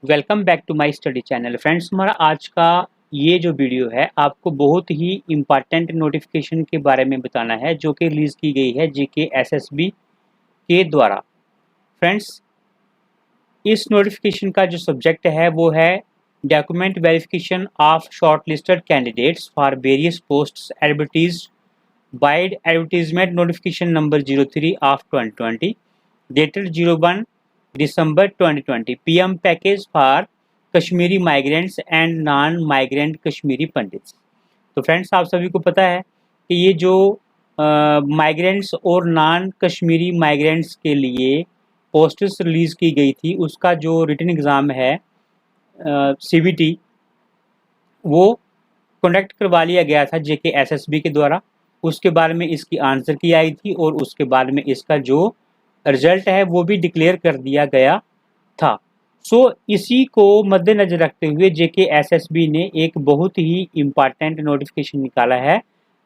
Welcome back to my study channel. Friends, हमारा आज का ये जो वीडियो है आपको बहुत ही इम्पॉर्टेंट नोटिफिकेशन के बारे में बताना है जो कि रिलीज़ की गई है जेके एसएसबी के द्वारा। फ्रेंड्स, इस नोटिफिकेशन का जो सब्जेक्ट है वो है document verification of short listed candidates for various posts advertise wide advertisement notification number 03 of 2020 dated 01 December 2020 PM package for Kashmiri migrants and non migrant Kashmiri pandits. तो फ्रेंड्स, आप सभी को पता है कि ये जो माइग्रेंट्स और नॉन कश्मीरी माइग्रेंट्स के लिए पोस्ट्स रिलीज़ की गई थी उसका जो रिटन एग्ज़ाम है सीबीटी वो कंडक्ट करवा लिया गया था जेके एसएसबी के द्वारा। उसके बाद में इसकी आंसर की आई थी और उसके बाद में इसका जो रिजल्ट है वो भी डिक्लेयर कर दिया गया था। इसी को मद्देनजर रखते हुए जेके एसएसबी ने एक बहुत ही इम्पॉर्टेंट नोटिफिकेशन निकाला है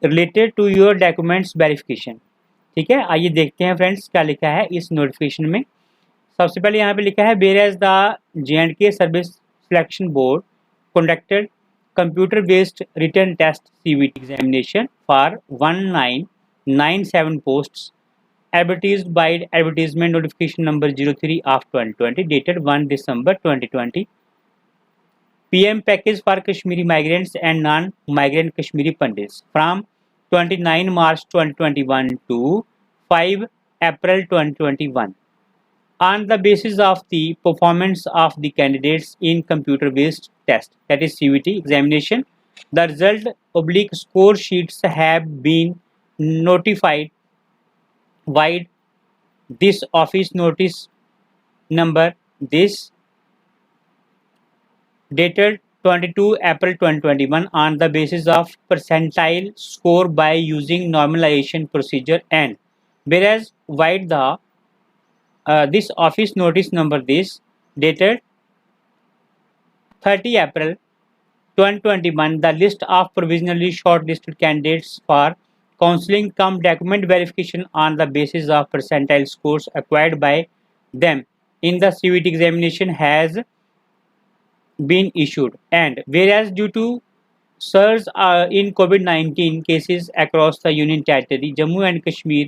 related to your documents verification. ठीक है, आइए देखते हैं फ्रेंड्स क्या लिखा है इस नोटिफिकेशन में। सबसे पहले यहाँ पे लिखा है whereas the J service selection board conducted computer based written test CBT examination for 1997 posts advertised by advertisement notification number 03 of 2020 dated 1 December 2020 PM package for Kashmiri migrants and non-migrant Kashmiri Pandits from 29 March 2021 to 5 April 2021 on the basis of the performance of the candidates in computer-based test, that is CVT examination. The result oblique score sheets have been notified wide this office notice number this dated 22 April 2021 on the basis of percentile score by using normalization procedure, and whereas wide the this office notice number this dated 30 April 2021 the list of provisionally shortlisted candidates for counseling cum document verification on the basis of percentile scores acquired by them in the CVT examination has been issued, and whereas due to surge in COVID-19 cases across the Union Territory, Jammu and Kashmir,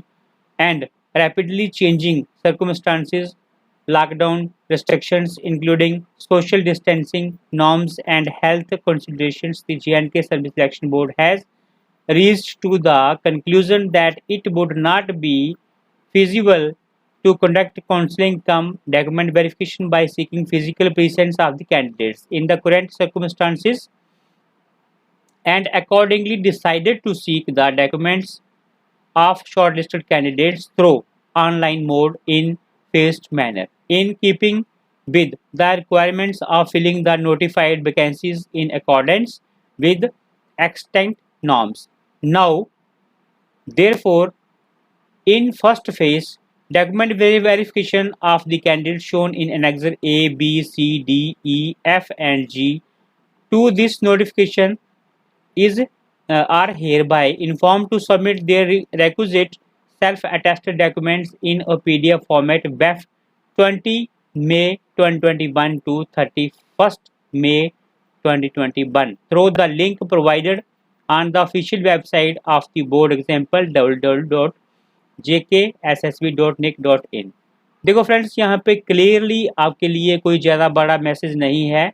and rapidly changing circumstances, lockdown restrictions including social distancing norms and health considerations, the J&K Service Selection Board has reached to the conclusion that it would not be feasible to conduct counseling cum document verification by seeking physical presence of the candidates in the current circumstances, and accordingly decided to seek the documents of shortlisted candidates through online mode in phased manner, in keeping with the requirements of filling the notified vacancies in accordance with extant norms. Now, therefore, in first phase, document verification of the candidates shown in Annexure A, B, C, D, E, F, and G to this notification is are hereby informed to submit their requisite self-attested documents in a PDF format BEF 20 May 2021 to 31st May 2021 through the link provided on the official website of the board, example www.jkssb.nic.in। देखो friends, यहाँ पे clearly आपके लिए कोई ज़्यादा बड़ा message नहीं है,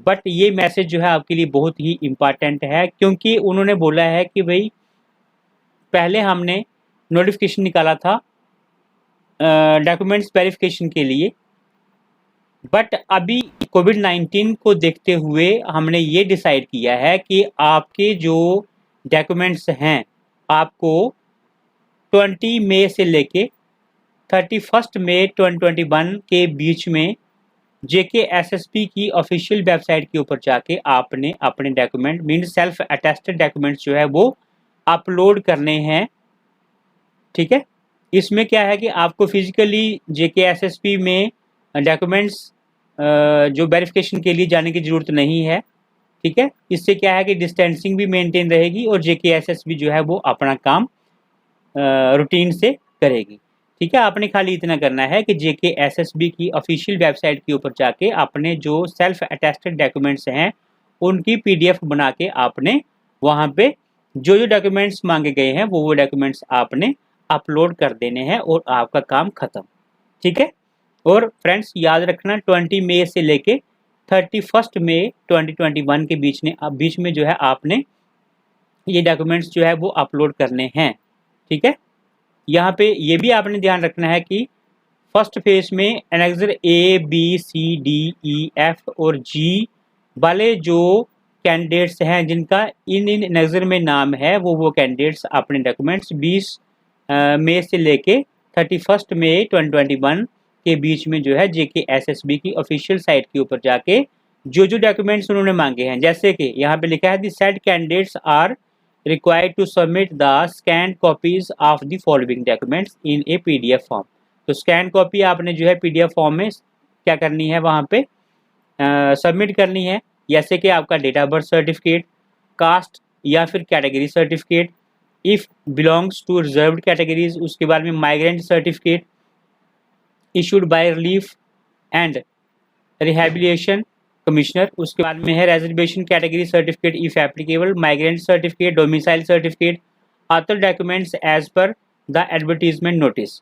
बट ये मैसेज जो है आपके लिए बहुत ही इम्पॉर्टेंट है क्योंकि उन्होंने बोला है कि भाई पहले हमने नोटिफिकेशन निकाला था डॉक्यूमेंट्स वेरिफिकेशन के लिए, बट अभी कोविड-19 को देखते हुए हमने ये डिसाइड किया है कि आपके जो डॉक्यूमेंट्स हैं आपको 20 मई से लेके 31 मई 2021 के बीच में जेके एसएसबी की ऑफिशियल वेबसाइट के ऊपर जाके आपने अपने document mean self attested documents जो है वो अपलोड करने हैं। ठीक है, इसमें क्या है कि आपको फिजिकली जेके एसएसबी में डॉक्यूमेंट्स जो वेरिफिकेशन के लिए जाने की ज़रूरत नहीं है। ठीक है, इससे क्या है कि डिस्टेंसिंग भी मेंटेन रहेगी और जेके एसएसबी जो है वो अपना काम रूटीन से करेगी। ठीक है, आपने खाली इतना करना है कि JKSSB की ऑफिशियल वेबसाइट के ऊपर जाके अपने जो सेल्फ अटेस्टेड डॉक्यूमेंट्स हैं उनकी PDF बना के आपने वहाँ पे जो जो डॉक्यूमेंट्स मांगे गए हैं वो डॉक्यूमेंट्स आपने अपलोड कर देने हैं और आपका काम खत्म। ठीक है, और फ्रेंड्स याद रखना 20 मई से लेके 31 मई 2021 के बीच में जो है आपने ये डॉक्यूमेंट्स जो है वो अपलोड करने हैं। ठीक है, यहाँ पे ये भी आपने ध्यान रखना है कि फर्स्ट फेज में annexure A, B, C, D, E, F और G वाले जो कैंडिडेट्स हैं जिनका इन एनेक्सर में नाम है वो कैंडिडेट्स अपने डॉक्यूमेंट्स 20 मई से लेके 31 मई 2021 के बीच में जो है JKSSB की ऑफिशियल साइट के ऊपर जाके जो जो डॉक्यूमेंट्स उन्होंने मांगे हैं, जैसे कि यहाँ पे लिखा है the said candidates are required to submit the scanned copies of the following documents in a PDF form। तो स्कैन कॉपी आपने जो है PDF फॉर्म में क्या करनी है, वहाँ पे सबमिट करनी है, जैसे कि आपका date of birth certificate, caste या फिर category certificate, if belongs to reserved categories, उसके बाद में migrant certificate issued by relief and rehabilitation commissioner, उसके बाद में है reservation category certificate if applicable, migrant certificate, domicile certificate, other documents as per the advertisement notice.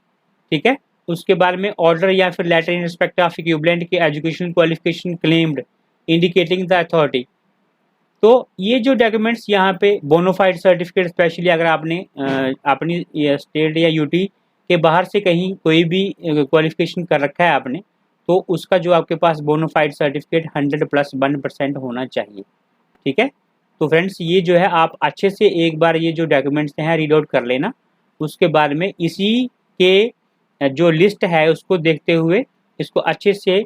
ठीक है, उसके बाद में ऑर्डर या फिर letter in respect of equivalent की education qualification claimed indicating the authority. तो ये जो डॉक्यूमेंट्स यहाँ पे बोनोफाइड सर्टिफिकेट, स्पेशली अगर आपने अपनी स्टेट या यूटी के बाहर से कहीं कोई भी क्वालिफिकेशन कर रखा है आपने, तो उसका जो आपके पास बोनोफाइड सर्टिफिकेट 100+1% होना चाहिए। ठीक है, तो फ्रेंड्स ये जो है आप अच्छे से एक बार ये जो डॉक्यूमेंट्स हैं रीड आउट कर लेना, उसके बाद में इसी के जो लिस्ट है उसको देखते हुए इसको अच्छे से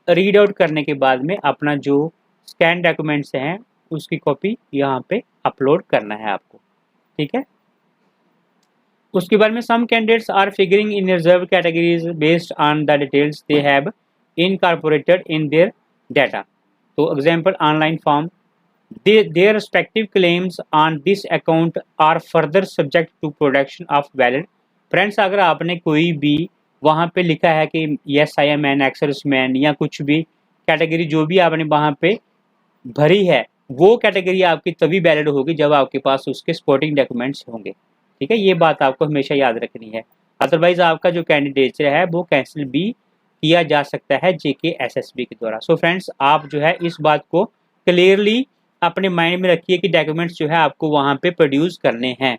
रीड आउट करने के बाद में अपना जो स्कैन डॉक्यूमेंट्स हैं उसकी कॉपी यहाँ पे अपलोड करना है आपको। ठीक है, उसके बाद में some candidates are figuring in reserve categories based on the details they have incorporated in their data. तो example online form, their respective claims on this account are further subject to production of valid. Friends अगर आपने कोई भी वहाँ पे लिखा है कि yes I am an ex man या कुछ भी कैटेगरी जो भी आपने वहाँ पे भरी है वो कैटेगरी आपकी तभी वैलिड होगी जब आपके पास उसके सपोर्टिंग डॉक्यूमेंट्स होंगे। ठीक है, ये बात आपको हमेशा याद रखनी है, अदरवाइज आपका जो कैंडिडेचर है वो कैंसिल भी किया जा सकता है JKSSB के द्वारा। सो फ्रेंड्स आप जो है इस बात को क्लियरली अपने माइंड में रखिए कि डॉक्यूमेंट्स जो है आपको वहाँ पे प्रोड्यूस करने हैं।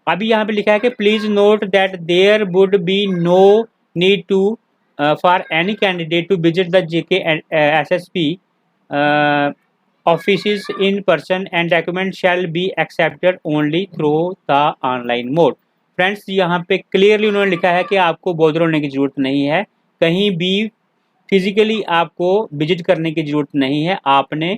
अभी यहाँ पे लिखा है कि please note that there would be no need to for any candidate to visit the JKSSB offices in person and document shall be accepted only through the online mode। Friends यहाँ पे क्लियरली उन्होंने लिखा है कि आपको bother होने की ज़रूरत नहीं है, कहीं भी फिजिकली आपको विजिट करने की ज़रूरत नहीं है, आपने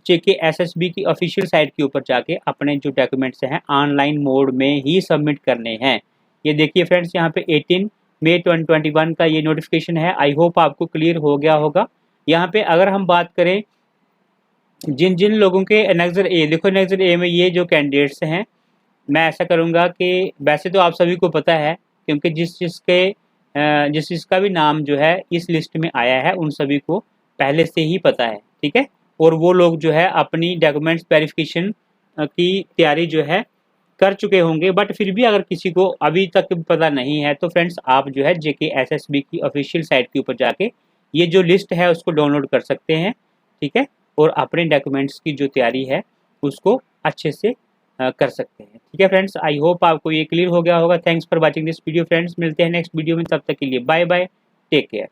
JKSSB की ऑफिशियल साइट के ऊपर जाके अपने जो डॉक्यूमेंट्स हैं ऑनलाइन मोड में ही सबमिट करने हैं। ये देखिए फ्रेंड्स यहाँ पे 18 मई 2021 का ये नोटिफिकेशन है। आई होप आपको क्लियर हो गया होगा। यहाँ पे अगर हम बात करें जिन जिन लोगों के एनेक्सर ए, देखो एनेक्सर ए में ये जो कैंडिडेट्स हैं, मैं ऐसा करूँगा कि वैसे तो आप सभी को पता है क्योंकि जिस जिसका भी नाम जो है इस लिस्ट में आया है उन सभी को पहले से ही पता है। ठीक है, और वो लोग जो है अपनी डॉक्यूमेंट्स वेरिफिकेशन की तैयारी जो है कर चुके होंगे, बट फिर भी अगर किसी को अभी तक पता नहीं है तो फ्रेंड्स आप जो है JKSSB की ऑफिशियल साइट के ऊपर जाके ये जो लिस्ट है उसको डाउनलोड कर सकते हैं। ठीक है, और अपने डॉक्यूमेंट्स की जो तैयारी है उसको अच्छे से कर सकते हैं। ठीक है फ्रेंड्स, आई होप आपको ये क्लियर हो गया होगा। Thanks for watching this video friends, मिलते हैं नेक्स्ट वीडियो में, तब तक के लिए बाय बाय, टेक केयर।